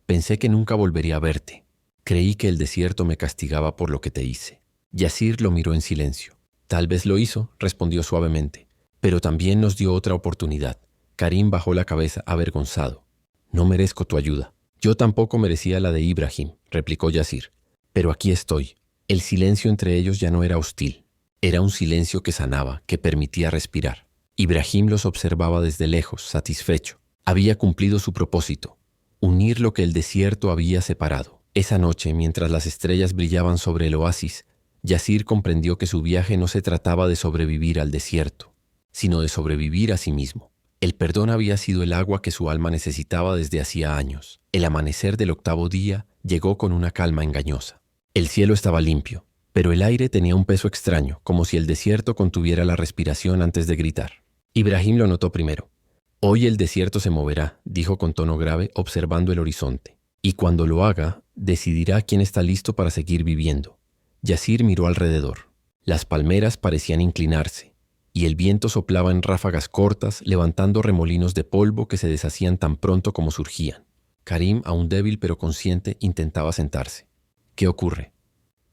«Pensé que nunca volvería a verte. Creí que el desierto me castigaba por lo que te hice». Yasir lo miró en silencio. «Tal vez lo hizo», respondió suavemente, «pero también nos dio otra oportunidad». Karim bajó la cabeza avergonzado. «No merezco tu ayuda». «Yo tampoco merecía la de Ibrahim», replicó Yasir. «Pero aquí estoy». El silencio entre ellos ya no era hostil. Era un silencio que sanaba, que permitía respirar. Ibrahim los observaba desde lejos, satisfecho. Había cumplido su propósito: unir lo que el desierto había separado. Esa noche, mientras las estrellas brillaban sobre el oasis, Yasir comprendió que su viaje no se trataba de sobrevivir al desierto, sino de sobrevivir a sí mismo. El perdón había sido el agua que su alma necesitaba desde hacía años. El amanecer del 8º día llegó con una calma engañosa. El cielo estaba limpio, pero el aire tenía un peso extraño, como si el desierto contuviera la respiración antes de gritar. Ibrahim lo notó primero. «Hoy el desierto se moverá», dijo con tono grave, observando el horizonte. «Y cuando lo haga, decidirá quién está listo para seguir viviendo». Yasir miró alrededor. Las palmeras parecían inclinarse, y el viento soplaba en ráfagas cortas, levantando remolinos de polvo que se deshacían tan pronto como surgían. Karim, aún débil pero consciente, intentaba sentarse. «¿Qué ocurre?»,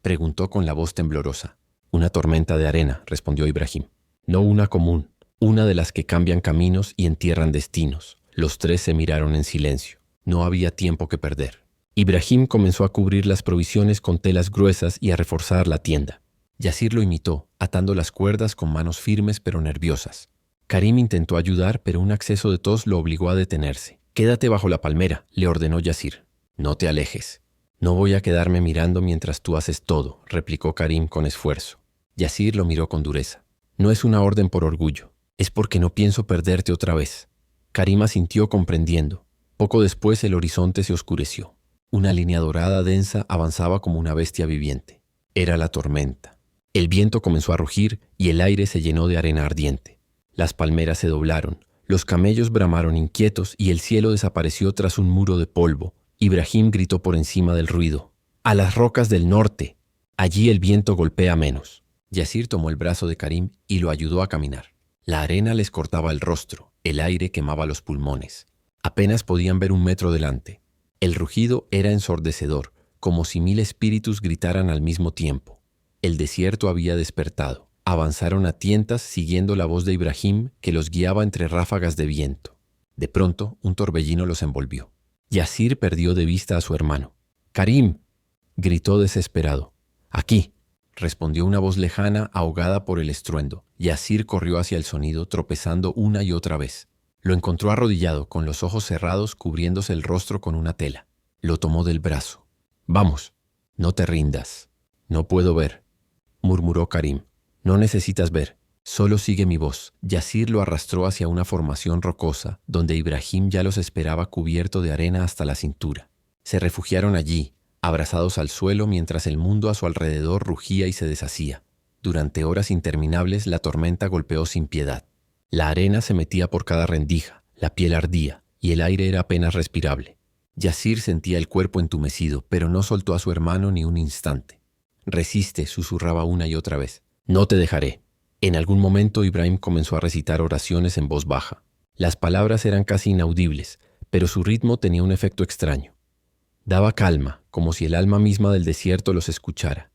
preguntó con la voz temblorosa. «Una tormenta de arena», respondió Ibrahim. «No una común, una de las que cambian caminos y entierran destinos». Los tres se miraron en silencio. No había tiempo que perder. Ibrahim comenzó a cubrir las provisiones con telas gruesas y a reforzar la tienda. Yasir lo imitó, atando las cuerdas con manos firmes pero nerviosas. Karim intentó ayudar, pero un acceso de tos lo obligó a detenerse. «Quédate bajo la palmera», le ordenó Yasir. «No te alejes». «No voy a quedarme mirando mientras tú haces todo», replicó Karim con esfuerzo. Yasir lo miró con dureza. «No es una orden por orgullo, es porque no pienso perderte otra vez». Karim asintió comprendiendo. Poco después el horizonte se oscureció. Una línea dorada densa avanzaba como una bestia viviente. Era la tormenta. El viento comenzó a rugir y el aire se llenó de arena ardiente. Las palmeras se doblaron, los camellos bramaron inquietos y el cielo desapareció tras un muro de polvo. Ibrahim gritó por encima del ruido: «¡A las rocas del norte! Allí el viento golpea menos». Yasir tomó el brazo de Karim y lo ayudó a caminar. La arena les cortaba el rostro, el aire quemaba los pulmones. Apenas podían ver 1 metro delante. El rugido era ensordecedor, como si 1000 espíritus gritaran al mismo tiempo. El desierto había despertado. Avanzaron a tientas siguiendo la voz de Ibrahim, que los guiaba entre ráfagas de viento. De pronto, un torbellino los envolvió. Yasir perdió de vista a su hermano. «¡Karim!», gritó desesperado. «Aquí», respondió una voz lejana, ahogada por el estruendo. Yasir corrió hacia el sonido, tropezando una y otra vez. Lo encontró arrodillado, con los ojos cerrados, cubriéndose el rostro con una tela. Lo tomó del brazo. «Vamos, no te rindas». «No puedo ver», murmuró Karim. «No necesitas ver, solo sigue mi voz». Yasir lo arrastró hacia una formación rocosa, donde Ibrahim ya los esperaba cubierto de arena hasta la cintura. Se refugiaron allí, abrazados al suelo, mientras el mundo a su alrededor rugía y se deshacía. Durante horas interminables la tormenta golpeó sin piedad. La arena se metía por cada rendija, la piel ardía y el aire era apenas respirable. Yasir sentía el cuerpo entumecido, pero no soltó a su hermano ni un instante. «Resiste», susurraba una y otra vez. «No te dejaré». En algún momento Ibrahim comenzó a recitar oraciones en voz baja. Las palabras eran casi inaudibles, pero su ritmo tenía un efecto extraño. Daba calma, como si el alma misma del desierto los escuchara.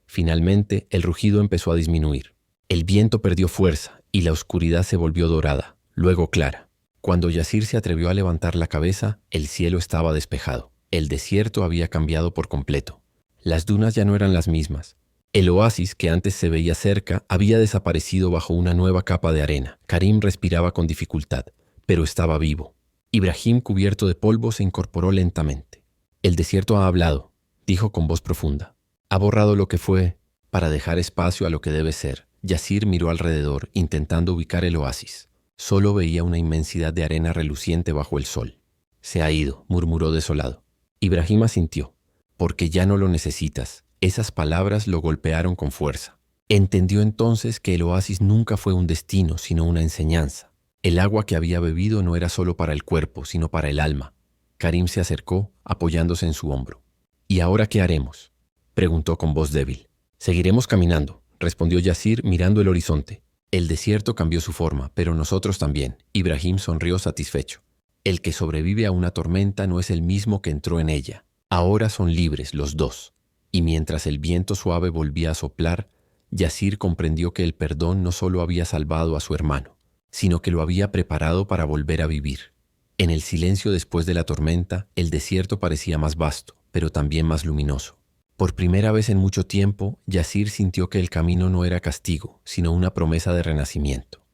Finalmente, el rugido empezó a disminuir. El viento perdió fuerza y la oscuridad se volvió dorada, luego clara. Cuando Yasir se atrevió a levantar la cabeza, el cielo estaba despejado. El desierto había cambiado por completo. Las dunas ya no eran las mismas. El oasis, que antes se veía cerca, había desaparecido bajo una nueva capa de arena. Karim respiraba con dificultad, pero estaba vivo. Ibrahim, cubierto de polvo, se incorporó lentamente. «El desierto ha hablado», dijo con voz profunda. «Ha borrado lo que fue para dejar espacio a lo que debe ser». Yasir miró alrededor, intentando ubicar el oasis. Solo veía una inmensidad de arena reluciente bajo el sol. «Se ha ido», murmuró desolado. Ibrahim asintió. «Porque ya no lo necesitas». Esas palabras lo golpearon con fuerza. Entendió entonces que el oasis nunca fue un destino, sino una enseñanza. El agua que había bebido no era solo para el cuerpo, sino para el alma. Karim se acercó, apoyándose en su hombro. «¿Y ahora qué haremos?», preguntó con voz débil. «Seguiremos caminando», respondió Yasir mirando el horizonte. «El desierto cambió su forma, pero nosotros también». Ibrahim sonrió satisfecho. «El que sobrevive a una tormenta no es el mismo que entró en ella. Ahora son libres los dos». Y mientras el viento suave volvía a soplar, Yasir comprendió que el perdón no solo había salvado a su hermano, sino que lo había preparado para volver a vivir. En el silencio después de la tormenta, el desierto parecía más vasto, pero también más luminoso. Por primera vez en mucho tiempo, Yasir sintió que el camino no era castigo, sino una promesa de renacimiento.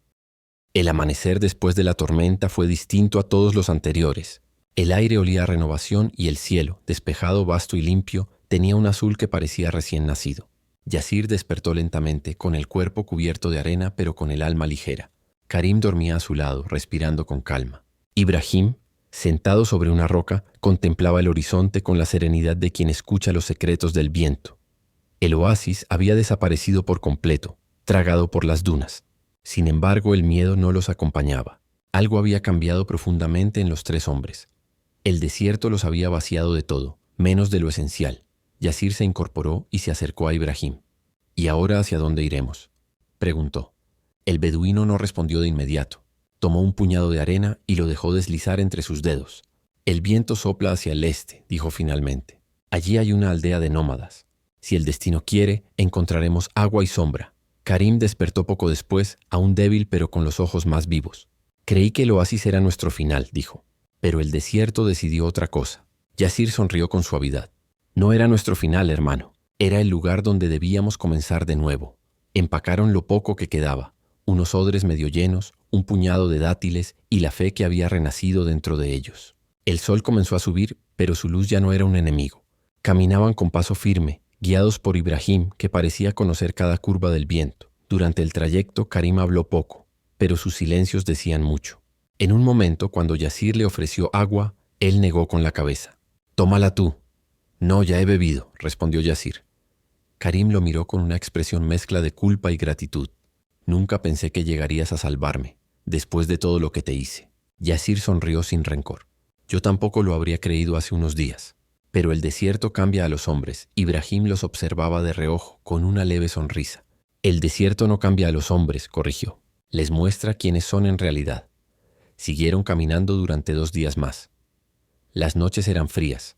El amanecer después de la tormenta fue distinto a todos los anteriores. El aire olía a renovación y el cielo, despejado, vasto y limpio, tenía un azul que parecía recién nacido. Yasir despertó lentamente, con el cuerpo cubierto de arena, pero con el alma ligera. Karim dormía a su lado, respirando con calma. Ibrahim, sentado sobre una roca, contemplaba el horizonte con la serenidad de quien escucha los secretos del viento. El oasis había desaparecido por completo, tragado por las dunas. Sin embargo, el miedo no los acompañaba. Algo había cambiado profundamente en los tres hombres. El desierto los había vaciado de todo, menos de lo esencial. Yasir se incorporó y se acercó a Ibrahim. «¿Y ahora hacia dónde iremos?», preguntó. El beduino no respondió de inmediato. Tomó un puñado de arena y lo dejó deslizar entre sus dedos. «El viento sopla hacia el este», dijo finalmente. «Allí hay una aldea de nómadas. Si el destino quiere, encontraremos agua y sombra». Karim despertó poco después, aún débil pero con los ojos más vivos. «Creí que el oasis era nuestro final», dijo. «Pero el desierto decidió otra cosa». Yasir sonrió con suavidad. «No era nuestro final, hermano. Era el lugar donde debíamos comenzar de nuevo». Empacaron lo poco que quedaba, unos odres medio llenos, un puñado de dátiles y la fe que había renacido dentro de ellos. El sol comenzó a subir, pero su luz ya no era un enemigo. Caminaban con paso firme, guiados por Ibrahim, que parecía conocer cada curva del viento. Durante el trayecto, Karim habló poco, pero sus silencios decían mucho. En un momento, cuando Yasir le ofreció agua, él negó con la cabeza. «Tómala tú». «No, ya he bebido», respondió Yasir. Karim lo miró con una expresión mezcla de culpa y gratitud. «Nunca pensé que llegarías a salvarme, después de todo lo que te hice». Yasir sonrió sin rencor. «Yo tampoco lo habría creído hace unos días. Pero el desierto cambia a los hombres». Ibrahim los observaba de reojo, con una leve sonrisa. «El desierto no cambia a los hombres», corrigió. «Les muestra quiénes son en realidad». Siguieron caminando durante 2 días más. Las noches eran frías,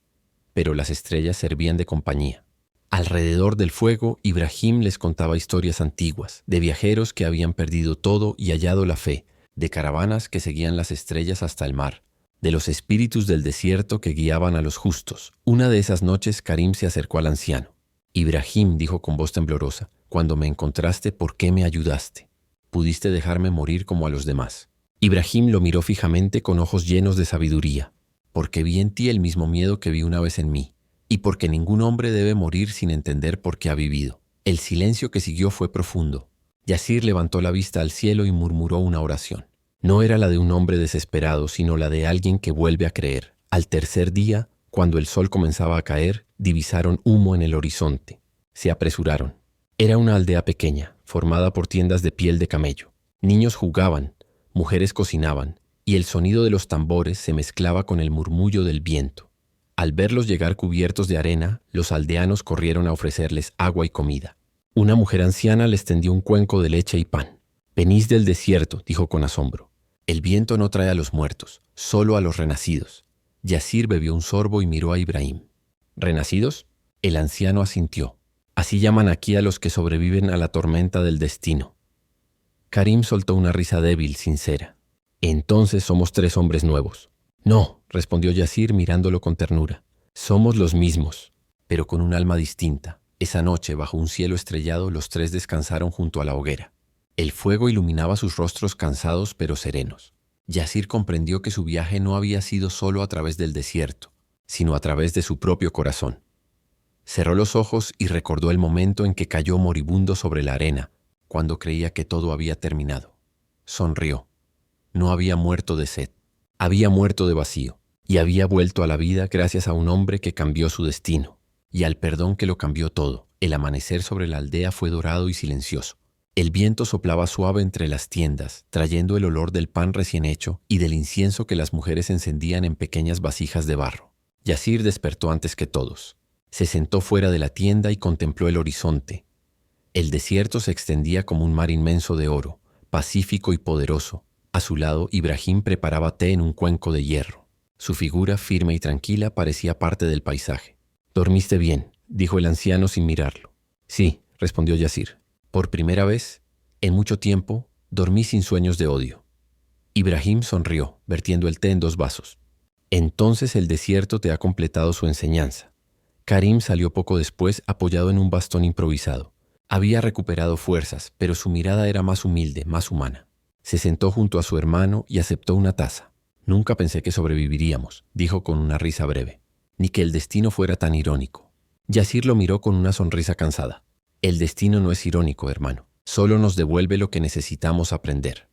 pero las estrellas servían de compañía. Alrededor del fuego, Ibrahim les contaba historias antiguas, de viajeros que habían perdido todo y hallado la fe, de caravanas que seguían las estrellas hasta el mar, de los espíritus del desierto que guiaban a los justos. Una de esas noches, Karim se acercó al anciano. «Ibrahim», dijo con voz temblorosa, «cuando me encontraste, ¿por qué me ayudaste? Pudiste dejarme morir como a los demás». Ibrahim lo miró fijamente con ojos llenos de sabiduría. «Porque vi en ti el mismo miedo que vi una vez en mí, y porque ningún hombre debe morir sin entender por qué ha vivido». El silencio que siguió fue profundo. Yasir levantó la vista al cielo y murmuró una oración. No era la de un hombre desesperado, sino la de alguien que vuelve a creer. Al tercer día, cuando el sol comenzaba a caer, divisaron humo en el horizonte. Se apresuraron. Era una aldea pequeña, formada por tiendas de piel de camello. Niños jugaban, mujeres cocinaban, y el sonido de los tambores se mezclaba con el murmullo del viento. Al verlos llegar cubiertos de arena, los aldeanos corrieron a ofrecerles agua y comida. Una mujer anciana les tendió un cuenco de leche y pan. «Venís del desierto», dijo con asombro. «El viento no trae a los muertos, solo a los renacidos». Yasir bebió un sorbo y miró a Ibrahim. ¿Renacidos? El anciano asintió. Así llaman aquí a los que sobreviven a la tormenta del destino. Karim soltó una risa débil, sincera. Entonces somos 3 hombres nuevos. No, respondió Yasir mirándolo con ternura. Somos los mismos, pero con un alma distinta. Esa noche, bajo un cielo estrellado, los 3 descansaron junto a la hoguera. El fuego iluminaba sus rostros cansados pero serenos. Yasir comprendió que su viaje no había sido solo a través del desierto, sino a través de su propio corazón. Cerró los ojos y recordó el momento en que cayó moribundo sobre la arena, cuando creía que todo había terminado. Sonrió. No había muerto de sed, había muerto de vacío, y había vuelto a la vida gracias a un hombre que cambió su destino, y al perdón que lo cambió todo. El amanecer sobre la aldea fue dorado y silencioso. El viento soplaba suave entre las tiendas, trayendo el olor del pan recién hecho y del incienso que las mujeres encendían en pequeñas vasijas de barro. Yasir despertó antes que todos. Se sentó fuera de la tienda y contempló el horizonte. El desierto se extendía como un mar inmenso de oro, pacífico y poderoso. A su lado, Ibrahim preparaba té en un cuenco de hierro. Su figura, firme y tranquila, parecía parte del paisaje. «¿Dormiste bien?», dijo el anciano sin mirarlo. «Sí», respondió Yasir. «Por primera vez, en mucho tiempo, dormí sin sueños de odio». Ibrahim sonrió, vertiendo el té en 2 vasos. «Entonces el desierto te ha completado su enseñanza». Karim salió poco después apoyado en un bastón improvisado. Había recuperado fuerzas, pero su mirada era más humilde, más humana. Se sentó junto a su hermano y aceptó una taza. «Nunca pensé que sobreviviríamos», dijo con una risa breve, «ni que el destino fuera tan irónico». Yasir lo miró con una sonrisa cansada. «El destino no es irónico, hermano. Solo nos devuelve lo que necesitamos aprender».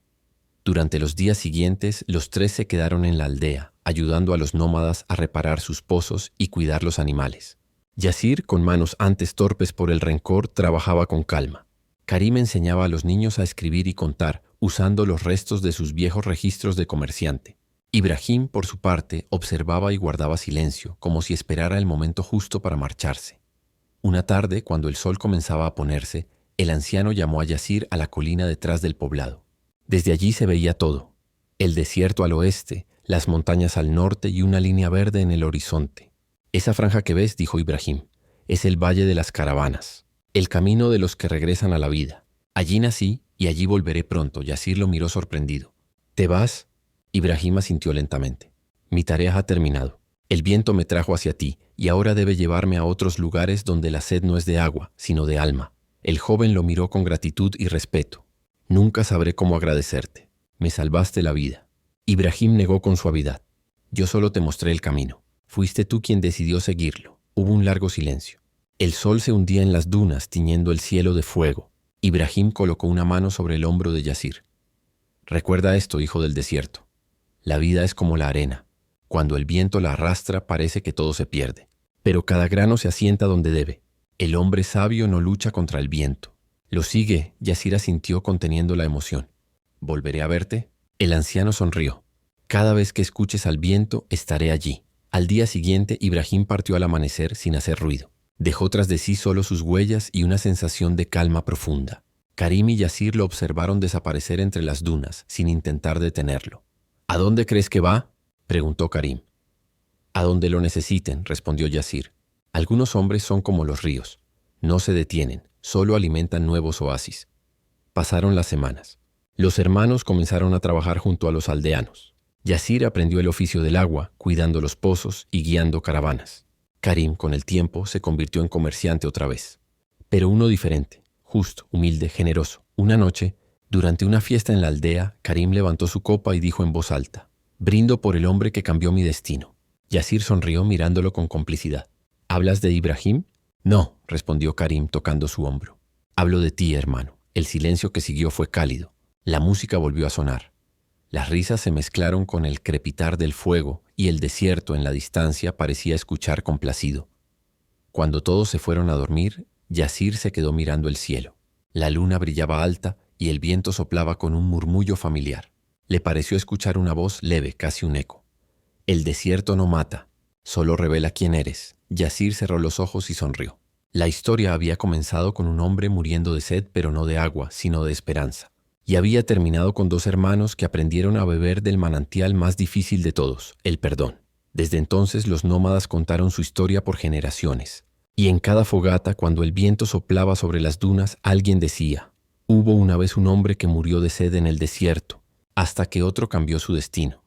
Durante los días siguientes, los 3 se quedaron en la aldea, ayudando a los nómadas a reparar sus pozos y cuidar los animales. Yasir, con manos antes torpes por el rencor, trabajaba con calma. Karim enseñaba a los niños a escribir y contar, usando los restos de sus viejos registros de comerciante. Ibrahim, por su parte, observaba y guardaba silencio, como si esperara el momento justo para marcharse. Una tarde, cuando el sol comenzaba a ponerse, el anciano llamó a Yasir a la colina detrás del poblado. Desde allí se veía todo: el desierto al oeste, las montañas al norte y una línea verde en el horizonte. «Esa franja que ves», dijo Ibrahim, «es el Valle de las Caravanas, el camino de los que regresan a la vida. Allí nací y allí volveré pronto». Yasir lo miró sorprendido. «¿Te vas?». Ibrahim asintió lentamente. «Mi tarea ha terminado. El viento me trajo hacia ti y ahora debe llevarme a otros lugares donde la sed no es de agua, sino de alma». El joven lo miró con gratitud y respeto. «Nunca sabré cómo agradecerte. Me salvaste la vida». Ibrahim negó con suavidad. «Yo solo te mostré el camino. Fuiste tú quien decidió seguirlo». Hubo un largo silencio. El sol se hundía en las dunas, tiñendo el cielo de fuego. Ibrahim colocó una mano sobre el hombro de Yasir. «Recuerda esto, hijo del desierto. La vida es como la arena. Cuando el viento la arrastra, parece que todo se pierde. Pero cada grano se asienta donde debe. El hombre sabio no lucha contra el viento». «Lo sigue», Yasir asintió conteniendo la emoción. «¿Volveré a verte?». El anciano sonrió. «Cada vez que escuches al viento, estaré allí». Al día siguiente, Ibrahim partió al amanecer sin hacer ruido. Dejó tras de sí solo sus huellas y una sensación de calma profunda. Karim y Yasir lo observaron desaparecer entre las dunas, sin intentar detenerlo. «¿A dónde crees que va?», preguntó Karim. «A donde lo necesiten», respondió Yasir. «Algunos hombres son como los ríos. No se detienen, solo alimentan nuevos oasis». Pasaron las semanas. Los hermanos comenzaron a trabajar junto a los aldeanos. Yasir aprendió el oficio del agua, cuidando los pozos y guiando caravanas. Karim, con el tiempo, se convirtió en comerciante otra vez. Pero uno diferente, justo, humilde, generoso. Una noche, durante una fiesta en la aldea, Karim levantó su copa y dijo en voz alta: «Brindo por el hombre que cambió mi destino». Yasir sonrió mirándolo con complicidad. «¿Hablas de Ibrahim?». «No», respondió Karim tocando su hombro. «Hablo de ti, hermano». El silencio que siguió fue cálido. La música volvió a sonar. Las risas se mezclaron con el crepitar del fuego y el desierto en la distancia parecía escuchar complacido. Cuando todos se fueron a dormir, Yasir se quedó mirando el cielo. La luna brillaba alta y el viento soplaba con un murmullo familiar. Le pareció escuchar una voz leve, casi un eco. «El desierto no mata, solo revela quién eres». Yasir cerró los ojos y sonrió. La historia había comenzado con un hombre muriendo de sed, pero no de agua, sino de esperanza. Y había terminado con 2 hermanos que aprendieron a beber del manantial más difícil de todos, el perdón. Desde entonces los nómadas contaron su historia por generaciones. Y en cada fogata, cuando el viento soplaba sobre las dunas, alguien decía: hubo una vez un hombre que murió de sed en el desierto, hasta que otro cambió su destino.